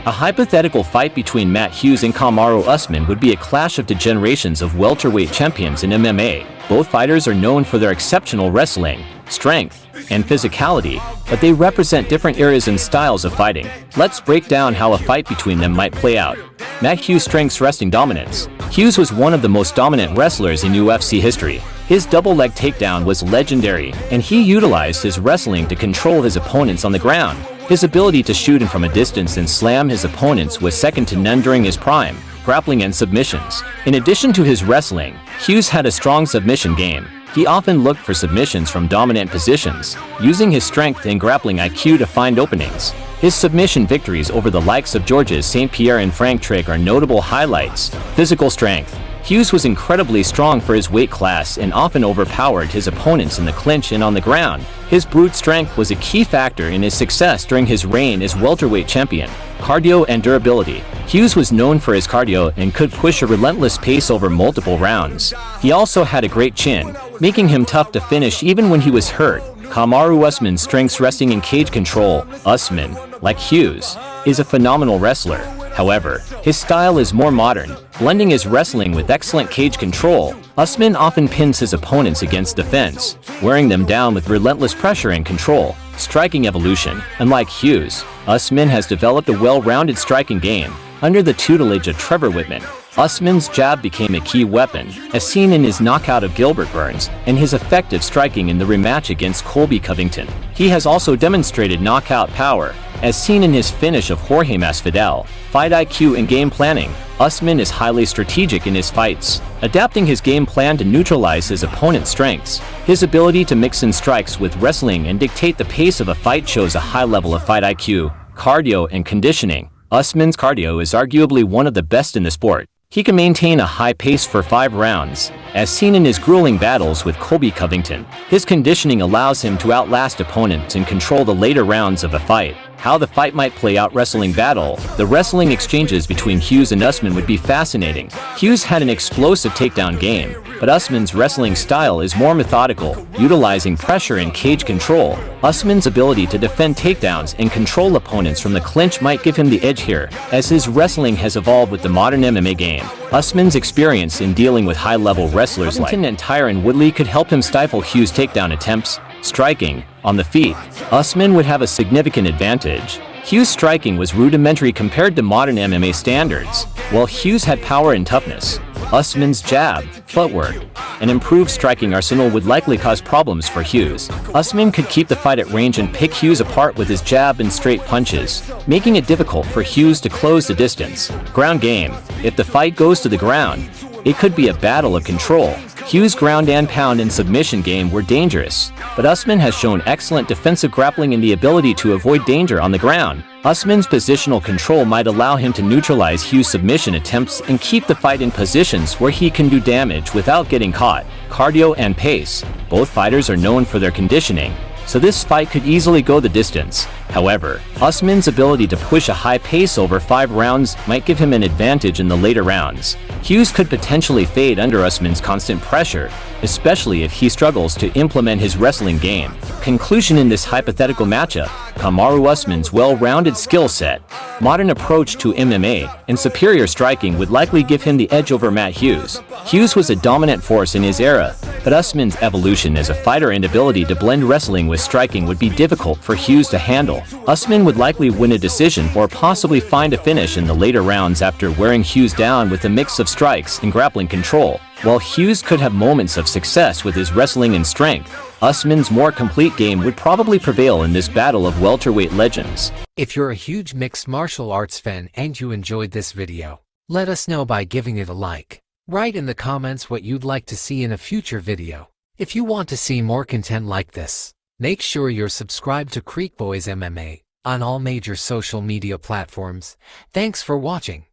A hypothetical fight between Matt Hughes and Kamaru Usman would be a clash of the generations of welterweight champions in MMA. Both fighters are known for their exceptional wrestling, strength, and physicality, but they represent different eras and styles of fighting. Let's break down how a fight between them might play out. Matt Hughes' strengths, wrestling dominance. Hughes was one of the most dominant wrestlers in UFC history. His double-leg takedown was legendary, and he utilized his wrestling to control his opponents on the ground. His ability to shoot in from a distance and slam his opponents was second to none during his prime. Grappling and submissions. In addition to his wrestling, Hughes had a strong submission game. He often looked for submissions from dominant positions, using his strength and grappling IQ to find openings. His submission victories over the likes of Georges St. Pierre and Frank Trigg are notable highlights. Physical strength. Hughes was incredibly strong for his weight class and often overpowered his opponents in the clinch and on the ground. His brute strength was a key factor in his success during his reign as welterweight champion. Cardio and durability. Hughes was known for his cardio and could push a relentless pace over multiple rounds. He also had a great chin, making him tough to finish even when he was hurt. Kamaru Usman's strengths, wrestling and cage control. Usman, like Hughes, is a phenomenal wrestler. However, his style is more modern, blending his wrestling with excellent cage control. Usman often pins his opponents against the fence, wearing them down with relentless pressure and control. Striking evolution. Unlike Hughes, Usman has developed a well-rounded striking game. Under the tutelage of Trevor Whitman, Usman's jab became a key weapon, as seen in his knockout of Gilbert Burns and his effective striking in the rematch against Colby Covington. He has also demonstrated knockout power, as seen in his finish of Jorge Masvidal. Fight IQ and game planning. Usman is highly strategic in his fights, adapting his game plan to neutralize his opponent's strengths. His ability to mix in strikes with wrestling and dictate the pace of a fight shows a high level of fight IQ. Cardio and conditioning. Usman's cardio is arguably one of the best in the sport. He can maintain a high pace for 5 rounds, as seen in his grueling battles with Colby Covington. His conditioning allows him to outlast opponents and control the later rounds of a fight. How the fight might play out. Wrestling battle. The wrestling exchanges between Hughes and Usman would be fascinating. Hughes had an explosive takedown game, but Usman's wrestling style is more methodical, utilizing pressure and cage control. Usman's ability to defend takedowns and control opponents from the clinch might give him the edge here, as his wrestling has evolved with the modern MMA game. Usman's experience in dealing with high-level wrestlers like Covington and Tyron Woodley could help him stifle Hughes' takedown attempts. Striking. On the feet, Usman would have a significant advantage. Hughes' striking was rudimentary compared to modern MMA standards, while Hughes had power and toughness. Usman's jab, footwork, and improved striking arsenal would likely cause problems for Hughes. Usman could keep the fight at range and pick Hughes apart with his jab and straight punches, making it difficult for Hughes to close the distance. Ground game. If the fight goes to the ground, it could be a battle of control. Hughes' ground and pound and submission game were dangerous, but Usman has shown excellent defensive grappling and the ability to avoid danger on the ground. Usman's positional control might allow him to neutralize Hughes' submission attempts and keep the fight in positions where he can do damage without getting caught. Cardio and pace. Both fighters are known for their conditioning, so this fight could easily go the distance. However, Usman's ability to push a high pace over 5 rounds might give him an advantage in the later rounds. Hughes could potentially fade under Usman's constant pressure, especially if he struggles to implement his wrestling game. Conclusion in this hypothetical matchup. Kamaru Usman's well-rounded skill set, modern approach to MMA, and superior striking would likely give him the edge over Matt Hughes. Hughes was a dominant force in his era, but Usman's evolution as a fighter and ability to blend wrestling with striking would be difficult for Hughes to handle. Usman would likely win a decision or possibly find a finish in the later rounds after wearing Hughes down with a mix of strikes and grappling control. While Hughes could have moments of success with his wrestling and strength, Usman's more complete game would probably prevail in this battle of welterweight legends. If you're a huge mixed martial arts fan and you enjoyed this video, let us know by giving it a like. Write in the comments what you'd like to see in a future video. If you want to see more content like this, make sure you're subscribed to Creek Boys MMA on all major social media platforms. Thanks for watching.